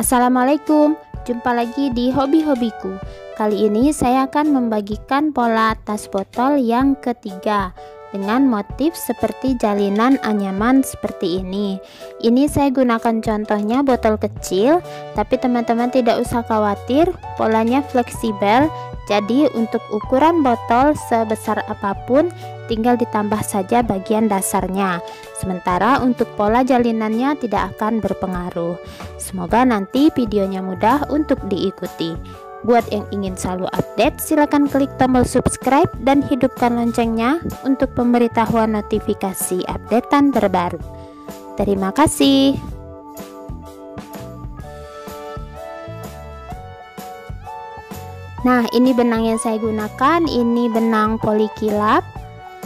Assalamualaikum, jumpa lagi di hobi-hobiku. Kali ini saya akan membagikan pola tas botol yang ketiga dengan motif seperti jalinan anyaman seperti ini. Ini saya gunakan contohnya botol kecil, tapi teman-teman tidak usah khawatir, polanya fleksibel. Jadi untuk ukuran botol sebesar apapun tinggal ditambah saja bagian dasarnya. Sementara untuk pola jalinannya tidak akan berpengaruh. Semoga nanti videonya mudah untuk diikuti. Buat yang ingin selalu update, silakan klik tombol subscribe dan hidupkan loncengnya untuk pemberitahuan notifikasi updatean terbaru. Terima kasih. Nah, ini benang yang saya gunakan, ini benang polikilap,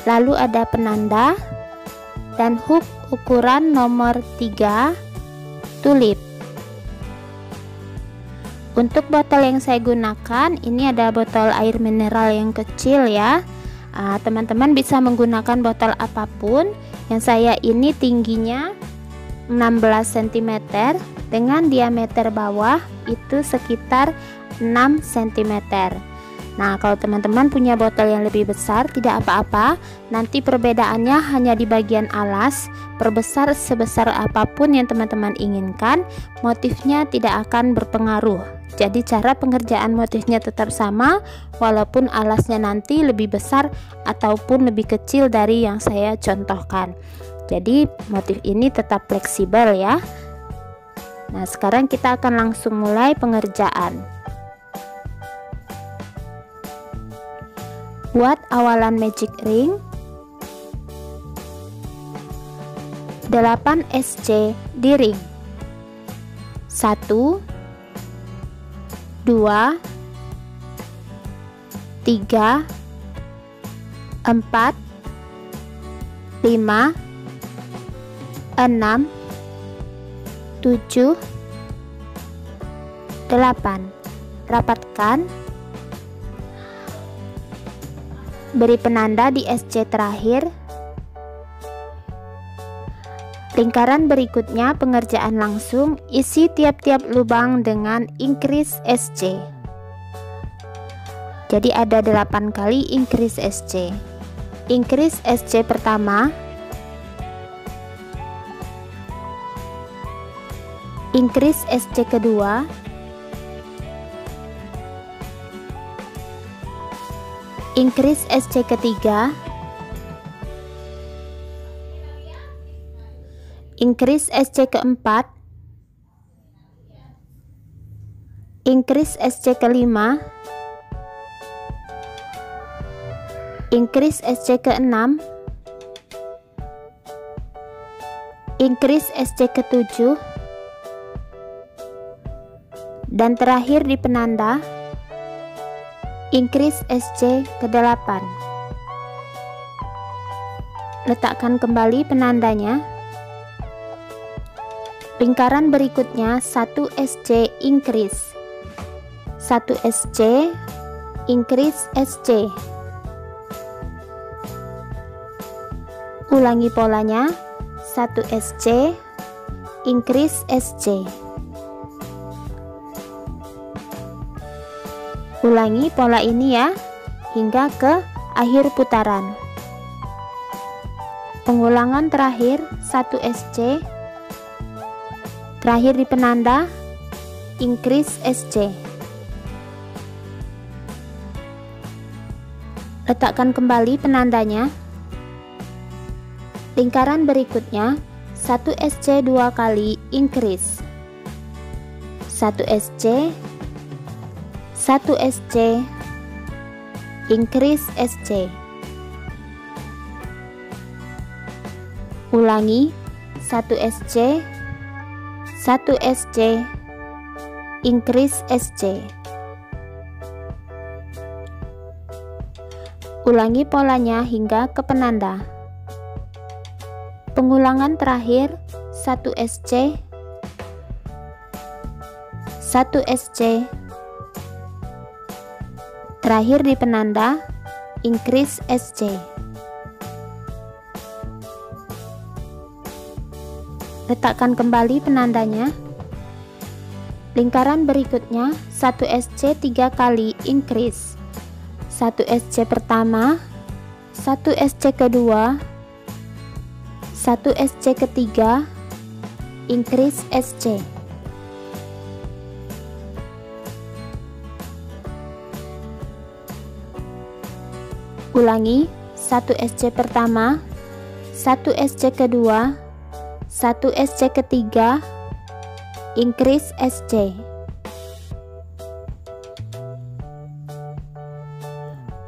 lalu ada penanda dan hook ukuran nomor 3 tulip. Untuk botol yang saya gunakan, ini ada botol air mineral yang kecil ya. Teman-teman bisa menggunakan botol apapun. Yang saya ini tingginya 16 cm dengan diameter bawah itu sekitar 6 cm. Nah, kalau teman-teman punya botol yang lebih besar tidak apa-apa, nanti perbedaannya hanya di bagian alas. Perbesar sebesar apapun yang teman-teman inginkan, motifnya tidak akan berpengaruh. Jadi cara pengerjaan motifnya tetap sama walaupun alasnya nanti lebih besar ataupun lebih kecil dari yang saya contohkan. Jadi motif ini tetap fleksibel ya. Nah, sekarang kita akan langsung mulai pengerjaan. Buat awalan magic ring 8 SC di ring 1 2 3 4 5 6 7 8. Rapatkan, beri penanda di SC terakhir. Lingkaran berikutnya pengerjaan langsung, isi tiap-tiap lubang dengan increase SC. Jadi ada 8 kali increase SC. Increase SC pertama, increase SC kedua, increase SC ketiga, increase SC keempat, increase SC kelima, increase SC keenam, increase SC ketujuh, dan terakhir di penanda increase SC ke-8. Letakkan kembali penandanya. Lingkaran berikutnya 1 SC increase, 1 SC increase SC. Ulangi polanya, 1 SC increase SC. Ulangi pola ini ya hingga ke akhir putaran. Pengulangan terakhir 1 SC, terakhir di penanda increase SC. Letakkan kembali penandanya. Lingkaran berikutnya 1 SC 2 kali increase, 1 SC, 1 SC increase SC. Ulangi 1 SC, 1 SC increase SC. Ulangi polanya hingga ke penanda. Pengulangan terakhir 1 SC, 1 SC, terakhir di penanda increase SC. Letakkan kembali penandanya. Lingkaran berikutnya 1 SC 3 kali increase. 1 SC pertama, 1 SC kedua, 1 SC ketiga, increase SC. Ulangi, 1 SC pertama, 1 SC kedua, 1 SC ketiga, increase SC.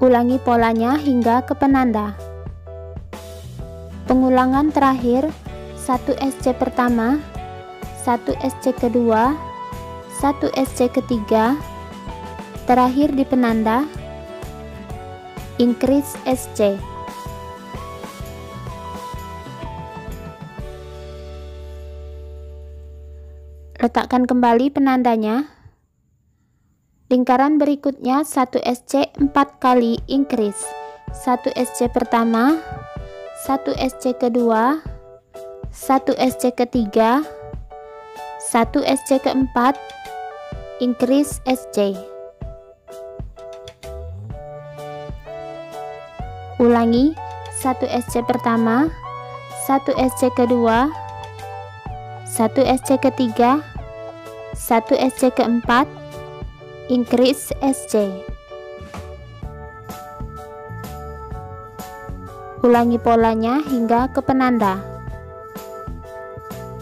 Ulangi polanya hingga ke penanda. Pengulangan terakhir 1 SC pertama, 1 SC kedua, 1 SC ketiga, terakhir di penanda, increase SC. Letakkan kembali penandanya. Lingkaran berikutnya 1 SC 4 kali increase. 1 SC pertama, 1 SC kedua, 1 SC ketiga, 1 SC keempat, increase SC. Ulangi, 1 SC pertama, 1 SC kedua, 1 SC ketiga, 1 SC keempat, increase SC. Ulangi polanya hingga ke penanda.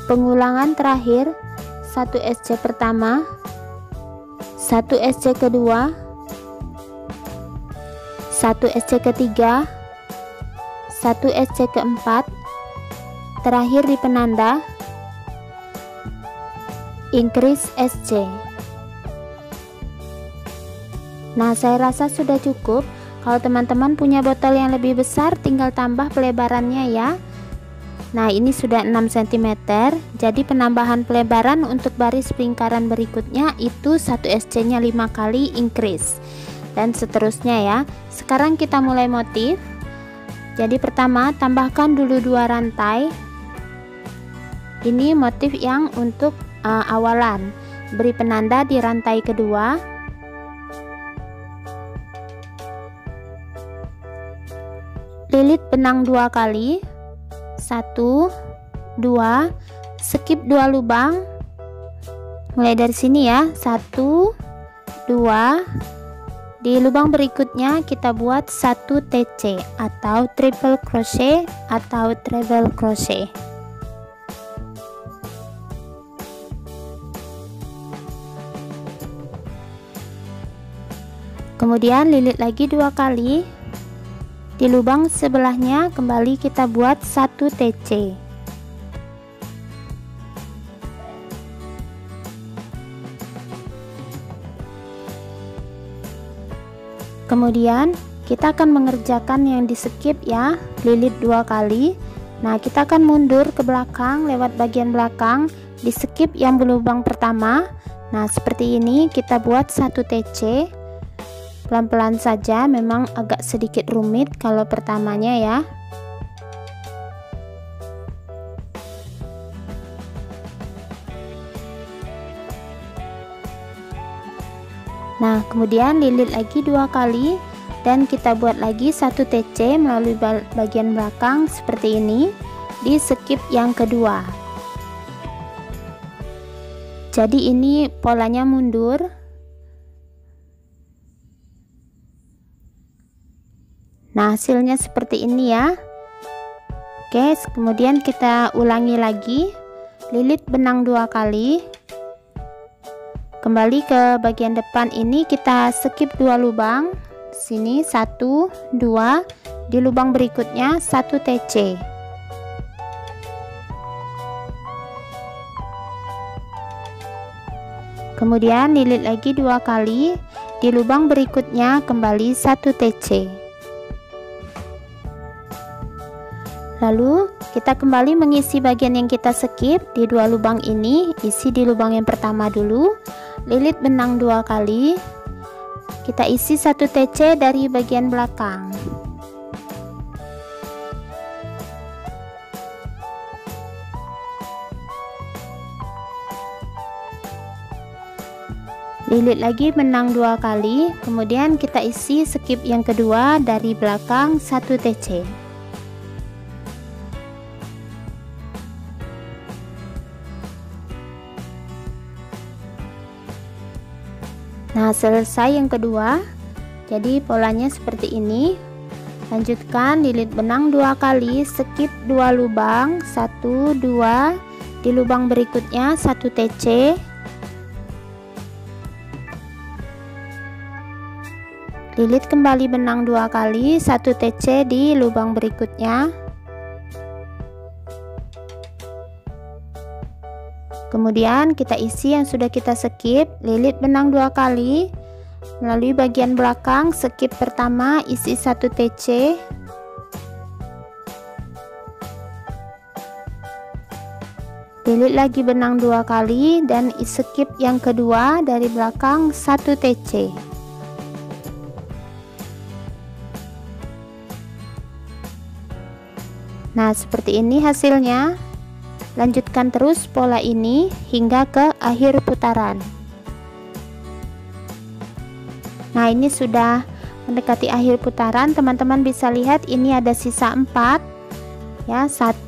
Pengulangan terakhir 1 SC pertama, 1 SC kedua, 1 SC ketiga, 1 SC keempat, terakhir di penanda, increase SC. Nah, saya rasa sudah cukup. Kalau teman-teman punya botol yang lebih besar, tinggal tambah pelebarannya ya. Nah, ini sudah 6 cm. Jadi penambahan pelebaran untuk baris lingkaran berikutnya itu 1 SC nya 5 kali increase, dan seterusnya ya. Sekarang kita mulai motif. Jadi pertama, tambahkan dulu 2 rantai. Ini motif yang untuk awalan. Beri penanda di rantai kedua. Lilit benang 2 kali. 1, 2, skip 2 lubang. Mulai dari sini ya. 1, 2. Di lubang berikutnya kita buat 1 TC atau triple crochet atau treble crochet. Kemudian lilit lagi 2 kali. Di lubang sebelahnya kembali kita buat 1 TC. Kemudian kita akan mengerjakan yang di skip ya, lilit 2 kali. Nah, kita akan mundur ke belakang lewat bagian belakang, di skip yang berlubang pertama. Nah, seperti ini kita buat 1 TC. Pelan-pelan saja, memang agak sedikit rumit kalau pertamanya ya. Nah, kemudian lilit lagi 2 kali dan kita buat lagi 1 TC melalui bagian belakang seperti ini di skip yang kedua. Jadi ini polanya mundur. Nah, hasilnya seperti ini ya. Oke, kemudian kita ulangi lagi. Lilit benang 2 kali. Kembali ke bagian depan ini kita skip 2 lubang. Sini 1, 2. Di lubang berikutnya 1 TC. Kemudian lilit lagi 2 kali. Di lubang berikutnya kembali 1 TC. Lalu kita kembali mengisi bagian yang kita skip di 2 lubang ini. Isi di lubang yang pertama dulu. Lilit benang 2 kali. Kita isi 1 TC dari bagian belakang. lilit lagi benang 2 kali, kemudian kita isi skip yang kedua dari belakang 1 TC. Nah, selesai yang kedua. Jadi polanya seperti ini. Lanjutkan lilit benang 2 kali, skip 2 lubang, 1 2, di lubang berikutnya 1 TC. Lilit kembali benang 2 kali, 1 TC di lubang berikutnya. Kemudian kita isi yang sudah kita skip, lilit benang 2 kali melalui bagian belakang, skip pertama, isi 1 TC. Lilit lagi benang 2 kali dan skip yang kedua dari belakang 1 TC. Nah, seperti ini hasilnya. Lanjutkan terus pola ini hingga ke akhir putaran. Nah, ini sudah mendekati akhir putaran. Teman-teman bisa lihat ini ada sisa 4 ya, 1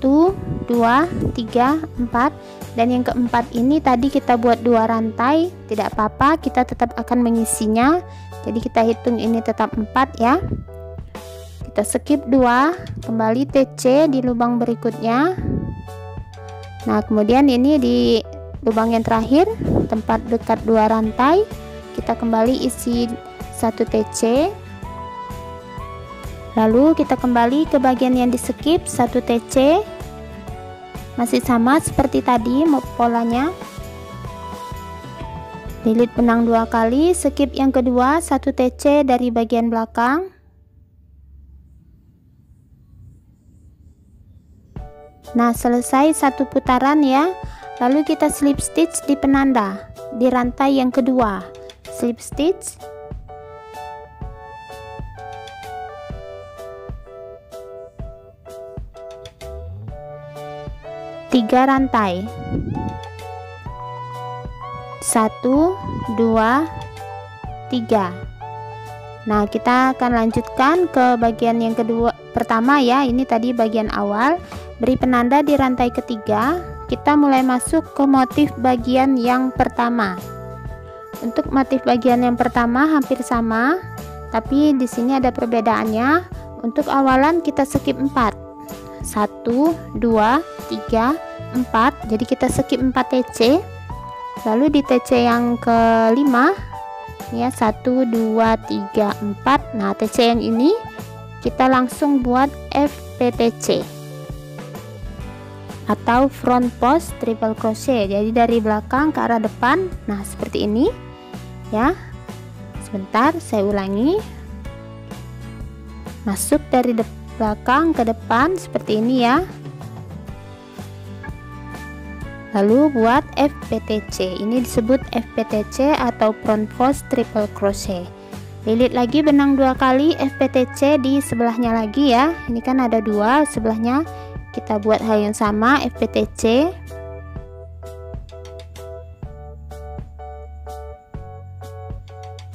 2 3 4, dan yang keempat ini tadi kita buat 2 rantai. Tidak apa-apa, kita tetap akan mengisinya. Jadi kita hitung ini tetap 4 ya. Kita skip 2, kembali TC di lubang berikutnya. Nah, kemudian ini di lubang yang terakhir, tempat dekat 2 rantai, kita kembali isi 1 TC. Lalu kita kembali ke bagian yang di skip, 1 TC. Masih sama seperti tadi polanya. Lilit benang 2 kali, skip yang kedua 1 TC dari bagian belakang. Nah, selesai 1 putaran ya. Lalu kita slip stitch di penanda di rantai yang kedua. Slip stitch. Tiga rantai, 1 2 3. Nah, kita akan lanjutkan ke bagian yang kedua. Pertama ya, ini tadi bagian awal. Beri penanda di rantai ketiga. Kita mulai masuk ke motif bagian yang pertama. Untuk motif bagian yang pertama hampir sama, tapi di sini ada perbedaannya. Untuk awalan kita skip 4. 1 2 3 4. Jadi kita skip 4 TC. Lalu di TC yang kelima ya, 1 2 3 4. Nah, TC yang ini kita langsung buat FPTC atau front post triple crochet. Jadi dari belakang ke arah depan. Nah, seperti ini ya. Sebentar, saya ulangi. Masuk dari belakang ke depan seperti ini ya. Lalu buat FPTC. Ini disebut FPTC atau front post triple crochet. Lilit lagi benang 2 kali, FPTC di sebelahnya lagi ya. Ini kan ada 2 sebelahnya. Kita buat hal yang sama, FPTC.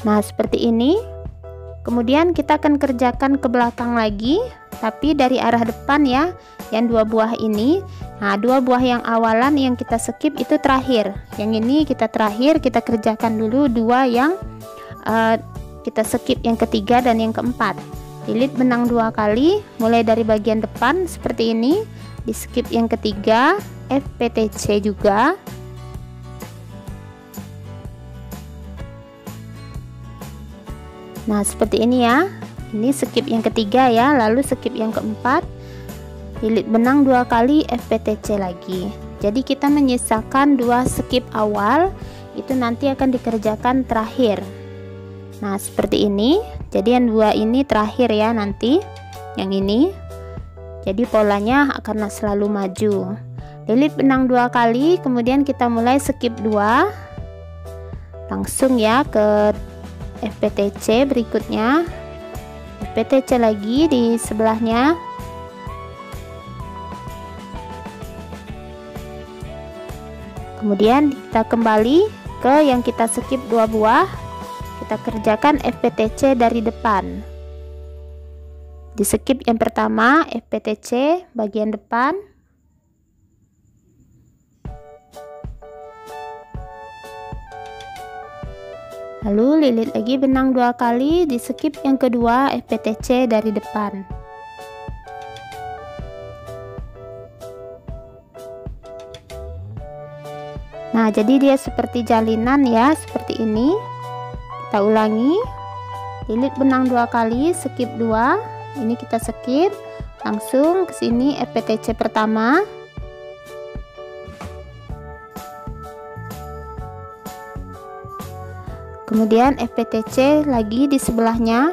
Nah, seperti ini. Kemudian kita akan kerjakan ke belakang lagi, tapi dari arah depan ya, yang 2 buah ini. Nah, 2 buah yang awalan yang kita skip itu terakhir. Yang ini kita terakhir, kita kerjakan dulu 2 yang kita skip, yang ketiga dan yang keempat. Lilit benang 2 kali, mulai dari bagian depan seperti ini. Di skip yang ketiga, FPTC juga. Nah, seperti ini ya. Ini skip yang ketiga ya, lalu skip yang keempat. Lilit benang 2 kali, FPTC lagi. Jadi kita menyisakan 2 skip awal, itu nanti akan dikerjakan terakhir. Nah, seperti ini. Jadi yang 2 ini terakhir ya nanti. Yang ini. Jadi polanya akan selalu maju. Lilit benang 2 kali, kemudian kita mulai skip 2. Langsung ya ke FPTC berikutnya. FPTC lagi di sebelahnya. Kemudian kita kembali ke yang kita skip 2 buah. Kita kerjakan FPTC dari depan. Di skip yang pertama FPTC bagian depan. Lalu lilit lagi benang 2 kali, di skip yang kedua FPTC dari depan. Nah, jadi dia seperti jalinan ya, seperti ini. Kita ulangi. Lilit benang 2 kali, skip 2. Ini kita skip, langsung ke sini FPTC pertama. Kemudian FPTC lagi di sebelahnya.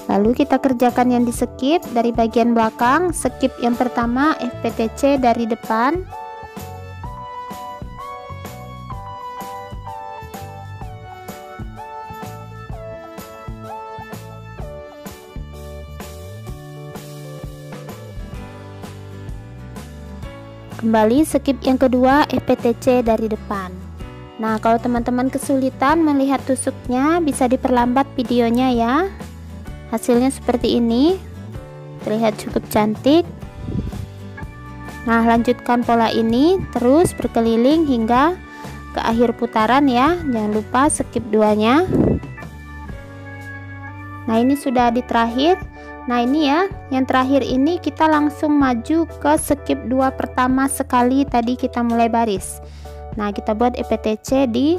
Lalu kita kerjakan yang di skip dari bagian belakang. Skip yang pertama FPTC dari depan. Kembali skip yang kedua FPTC dari depan. Nah, kalau teman-teman kesulitan melihat tusuknya, bisa diperlambat videonya ya. Hasilnya seperti ini, terlihat cukup cantik. Nah, lanjutkan pola ini terus berkeliling hingga ke akhir putaran ya. Jangan lupa skip 2-nya. Nah, ini sudah di terakhir. Nah, ini ya, yang terakhir ini kita langsung maju ke skip 2 pertama sekali tadi kita mulai baris. Nah, kita buat FPTC di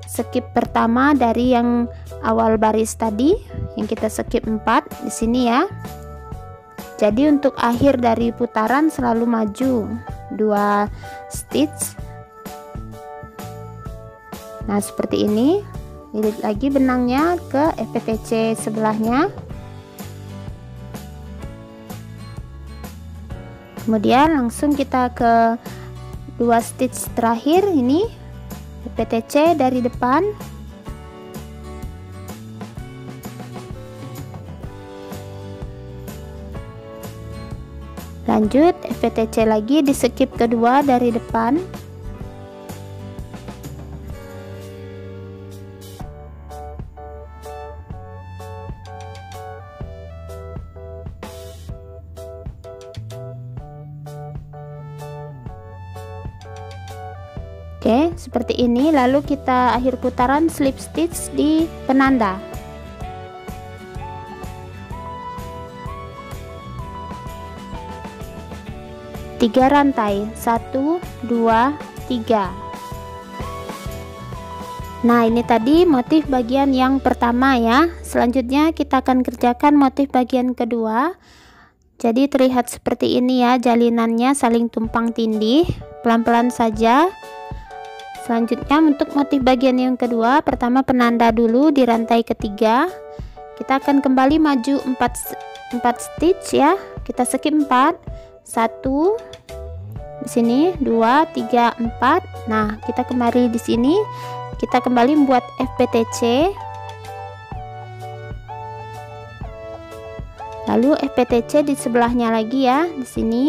skip pertama dari yang awal baris tadi, yang kita skip 4 di sini ya. Jadi untuk akhir dari putaran selalu maju 2 stitch. Nah, seperti ini. Lilit lagi benangnya ke FPTC sebelahnya. Kemudian langsung kita ke 2 stitch terakhir, ini FPTC dari depan. Lanjut FPTC lagi di skip kedua dari depan. Oke, seperti ini. Lalu kita akhir putaran slip stitch di penanda. Tiga rantai, 1, 2, 3. Nah, ini tadi motif bagian yang pertama ya. Selanjutnya kita akan kerjakan motif bagian kedua. Jadi terlihat seperti ini ya, jalinannya saling tumpang tindih. Pelan-pelan saja. Selanjutnya untuk motif bagian yang kedua, pertama penanda dulu di rantai ketiga. Kita akan kembali maju 4 stitch ya. Kita skip 4. 1 di sini, 2, 3, 4. Nah, kita kembali di sini. Kita kembali membuat FPTC. Lalu FPTC di sebelahnya lagi ya, di sini.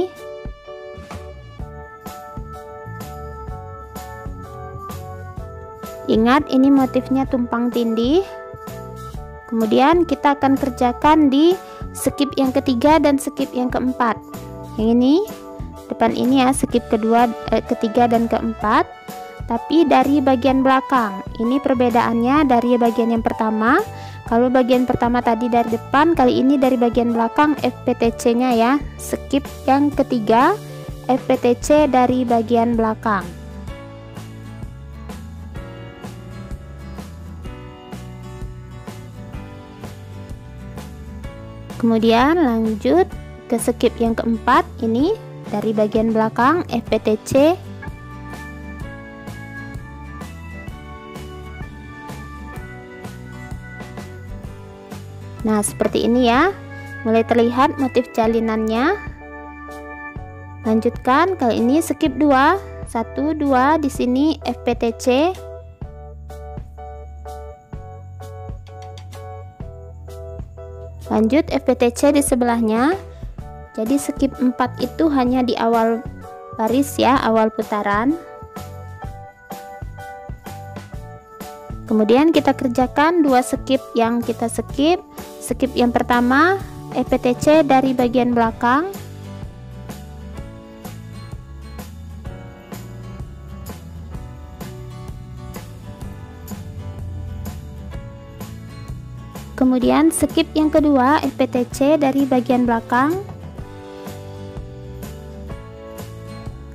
Ingat, ini motifnya tumpang tindih. Kemudian kita akan kerjakan di skip yang ketiga dan skip yang keempat. Yang ini, depan ini ya, skip ketiga dan keempat. Tapi dari bagian belakang. Ini perbedaannya dari bagian yang pertama. Kalau bagian pertama tadi dari depan, kali ini dari bagian belakang FPTC-nya ya. Skip yang ketiga, FPTC dari bagian belakang. Kemudian lanjut ke skip yang keempat, ini dari bagian belakang FPTC. Nah, seperti ini ya, mulai terlihat motif jalinannya. Lanjutkan, kali ini skip 2, 1, 2 di sini FPTC. Lanjut FPTC di sebelahnya. Jadi skip 4 itu hanya di awal baris ya, awal putaran. Kemudian kita kerjakan 2 skip yang kita skip. Skip yang pertama FPTC dari bagian belakang. Kemudian skip yang kedua FPTC dari bagian belakang.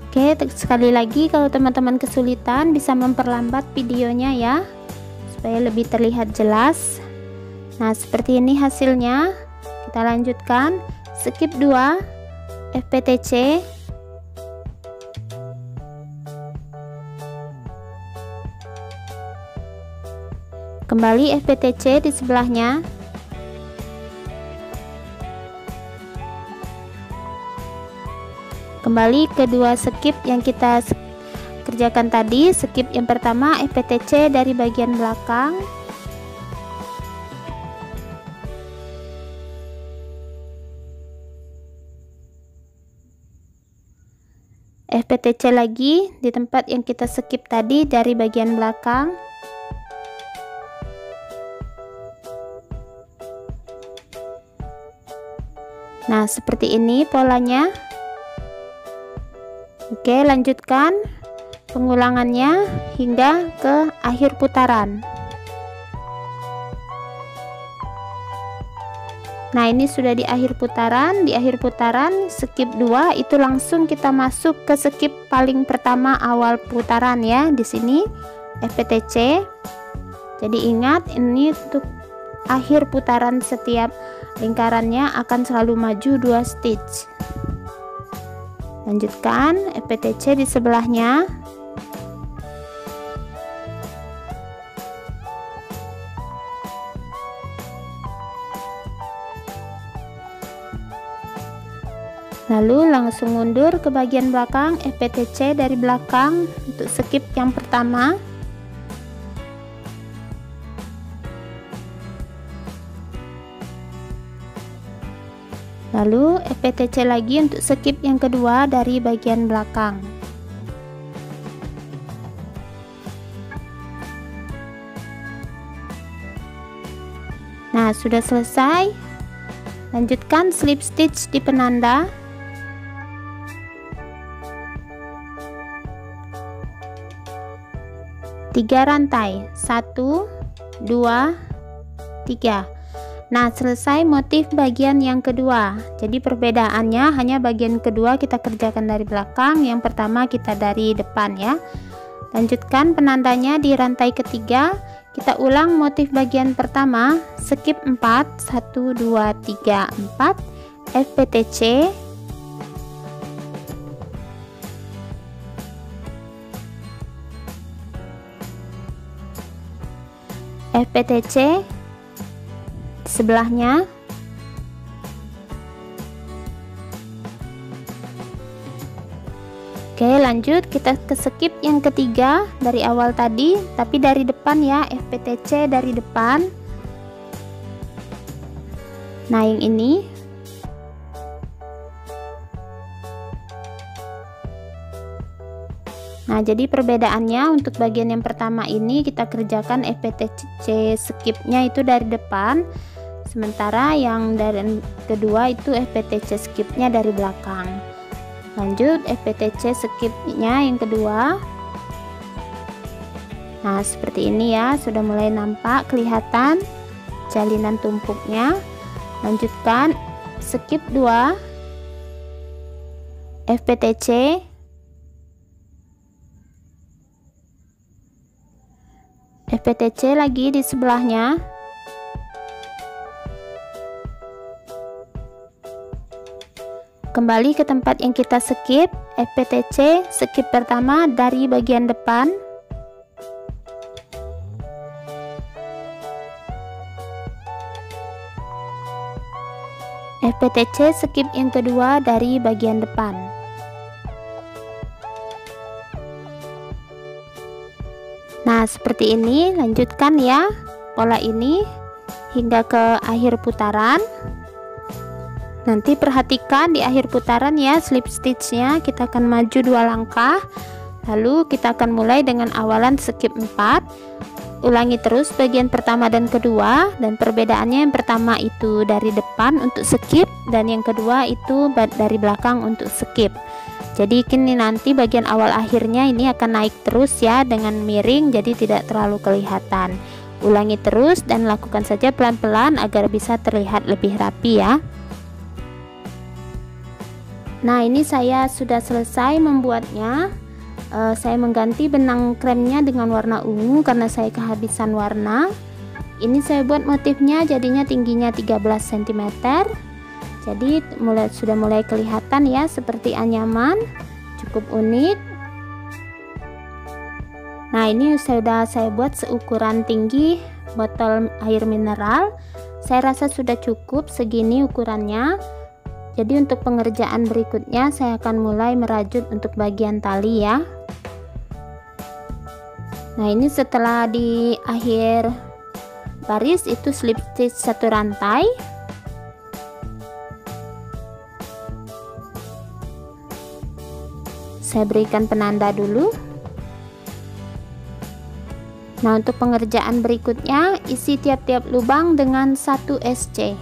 Oke, sekali lagi kalau teman-teman kesulitan bisa memperlambat videonya ya, supaya lebih terlihat jelas. Nah, seperti ini hasilnya. Kita lanjutkan skip 2 FPTC. Kembali FPTC di sebelahnya. Kembali kedua skip yang kita kerjakan tadi. Skip yang pertama FPTC dari bagian belakang. FPTC lagi di tempat yang kita skip tadi dari bagian belakang. Nah, seperti ini polanya. Oke, lanjutkan pengulangannya hingga ke akhir putaran. Nah, ini sudah di akhir putaran. Di akhir putaran skip 2 itu langsung kita masuk ke skip paling pertama awal putaran ya. Di sini FPTC. Jadi ingat, ini untuk akhir putaran setiap lingkarannya akan selalu maju 2 stitch. Lanjutkan FPTC di sebelahnya. Lalu langsung mundur ke bagian belakang FPTC dari belakang untuk skip yang pertama. Lalu FPTC lagi untuk skip yang kedua dari bagian belakang. Nah, sudah selesai. Lanjutkan slip stitch di penanda. Tiga rantai, 1, 2, 3. Nah, selesai motif bagian yang kedua. Jadi perbedaannya hanya bagian kedua kita kerjakan dari belakang, yang pertama kita dari depan ya. Lanjutkan penandanya di rantai ketiga. Kita ulang motif bagian pertama, skip 4, 1, 2, 3, 4, FPTC. FPTC sebelahnya. Oke, lanjut kita ke skip yang ketiga dari awal tadi, tapi dari depan ya, FPTC dari depan. Nah, yang ini. Nah, jadi perbedaannya untuk bagian yang pertama ini kita kerjakan FPTC skipnya itu dari depan, sementara yang dari kedua itu FPTC skipnya dari belakang. Lanjut FPTC skipnya yang kedua. Nah, seperti ini ya, sudah mulai nampak kelihatan jalinan tumpuknya. Lanjutkan skip 2 FPTC. FPTC lagi di sebelahnya. Kembali ke tempat yang kita skip, FPTC skip pertama dari bagian depan. FPTC skip yang kedua dari bagian depan. Nah, seperti ini, lanjutkan ya pola ini hingga ke akhir putaran. Nanti perhatikan di akhir putaran ya, slip stitchnya kita akan maju 2 langkah, lalu kita akan mulai dengan awalan skip 4. Ulangi terus bagian pertama dan kedua, dan perbedaannya yang pertama itu dari depan untuk skip dan yang kedua itu dari belakang untuk skip. Jadi kini nanti bagian awal akhirnya ini akan naik terus ya dengan miring, jadi tidak terlalu kelihatan. Ulangi terus dan lakukan saja pelan-pelan agar bisa terlihat lebih rapi ya. Nah, ini saya sudah selesai membuatnya. Saya mengganti benang kremnya dengan warna ungu karena saya kehabisan warna. Ini saya buat motifnya jadinya tingginya 13 cm. Jadi sudah mulai kelihatan ya, seperti anyaman, cukup unik. Nah, ini sudah saya buat seukuran tinggi botol air mineral. Saya rasa sudah cukup segini ukurannya. Jadi untuk pengerjaan berikutnya saya akan mulai merajut untuk bagian tali ya. Nah, ini setelah di akhir baris itu slip stitch 1 rantai. Saya berikan penanda dulu. Nah, untuk pengerjaan berikutnya isi tiap-tiap lubang dengan 1 SC.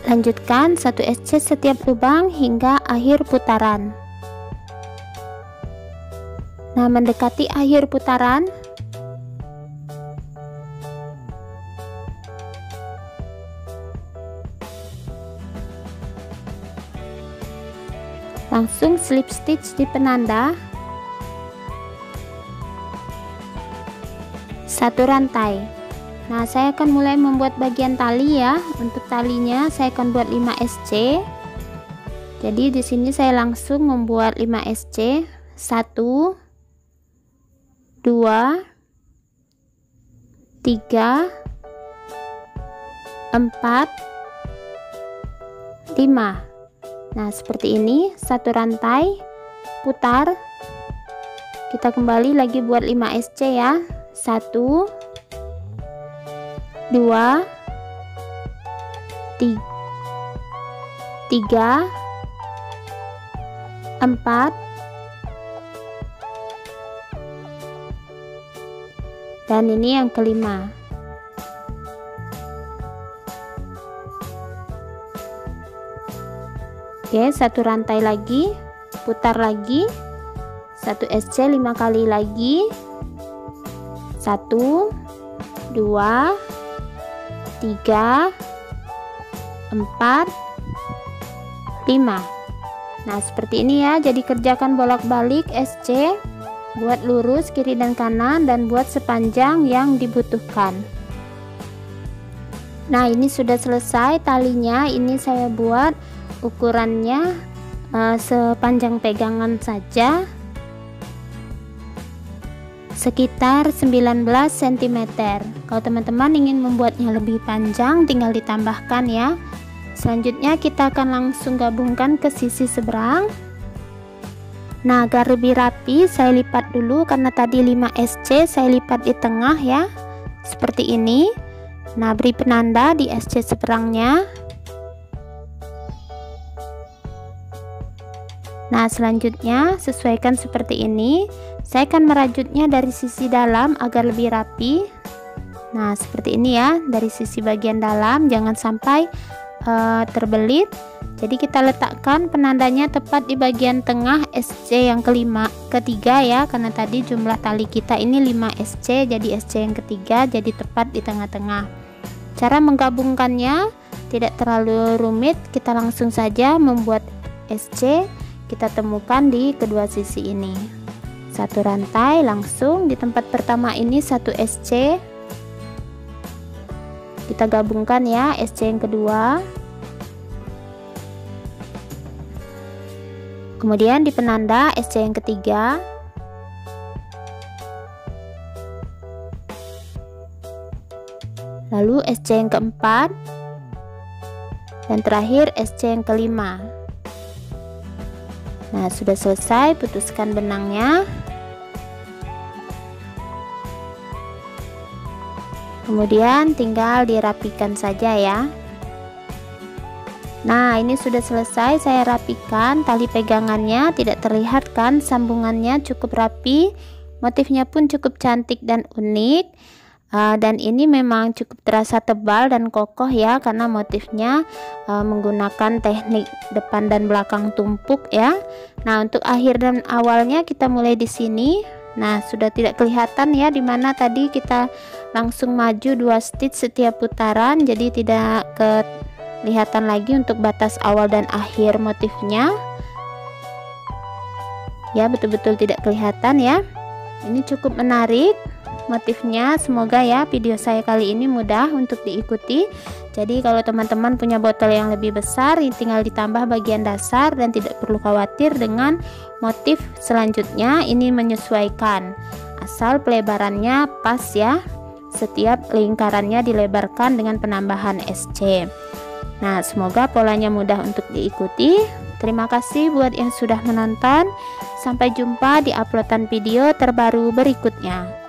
Lanjutkan 1 SC setiap lubang hingga akhir putaran. Nah, mendekati akhir putaran, langsung slip stitch di penanda 1 rantai. Nah, saya akan mulai membuat bagian tali ya. Untuk talinya saya akan buat 5 SC. Jadi di sini saya langsung membuat 5 SC. 1 2 3 4 5. Nah, seperti ini, 1 rantai, putar. Kita kembali lagi buat 5 SC ya. 1 2 3 4 dan ini yang kelima. Oke, 1 rantai lagi, putar lagi, 1 SC 5 kali lagi, 1 2 3 4 5. Nah, seperti ini ya. Jadi kerjakan bolak-balik SC, buat lurus kiri dan kanan, dan buat sepanjang yang dibutuhkan. Nah, ini sudah selesai talinya. Ini saya buat ukurannya sepanjang pegangan saja, sekitar 19 cm. Kalau teman-teman ingin membuatnya lebih panjang, tinggal ditambahkan ya. Selanjutnya kita akan langsung gabungkan ke sisi seberang. Nah, agar lebih rapi saya lipat dulu, karena tadi 5 SC saya lipat di tengah ya, seperti ini. Nah, beri penanda di SC seberangnya. Nah, selanjutnya sesuaikan seperti ini. Saya akan merajutnya dari sisi dalam agar lebih rapi. Nah, seperti ini ya, dari sisi bagian dalam, jangan sampai terbelit. Jadi kita letakkan penandanya tepat di bagian tengah SC yang ketiga ya, karena tadi jumlah tali kita ini 5 SC, jadi SC yang ketiga jadi tepat di tengah-tengah. Cara menggabungkannya tidak terlalu rumit, kita langsung saja membuat SC. Kita temukan di kedua sisi ini. 1 rantai langsung di tempat pertama ini 1 SC. Kita gabungkan ya SC yang kedua. Kemudian di penanda SC yang ketiga. Lalu SC yang keempat. dan terakhir SC yang kelima. Nah, sudah selesai, putuskan benangnya. Kemudian tinggal dirapikan saja ya. Nah, ini sudah selesai saya rapikan. Tali pegangannya tidak terlihat kan, sambungannya cukup rapi, motifnya pun cukup cantik dan unik. Dan ini memang cukup terasa tebal dan kokoh ya, karena motifnya menggunakan teknik depan dan belakang tumpuk ya. Nah, untuk akhir dan awalnya kita mulai di sini. Nah, sudah tidak kelihatan ya, dimana tadi kita langsung maju 2 stitch setiap putaran, jadi tidak kelihatan lagi untuk batas awal dan akhir motifnya ya, betul-betul tidak kelihatan ya. Ini cukup menarik motifnya. Semoga ya video saya kali ini mudah untuk diikuti. Jadi kalau teman-teman punya botol yang lebih besar, tinggal ditambah bagian dasar dan tidak perlu khawatir dengan motif selanjutnya. Ini menyesuaikan, asal pelebarannya pas ya, setiap lingkarannya dilebarkan dengan penambahan SC. Nah, semoga polanya mudah untuk diikuti. Terima kasih buat yang sudah menonton. Sampai jumpa di uploadan video terbaru berikutnya.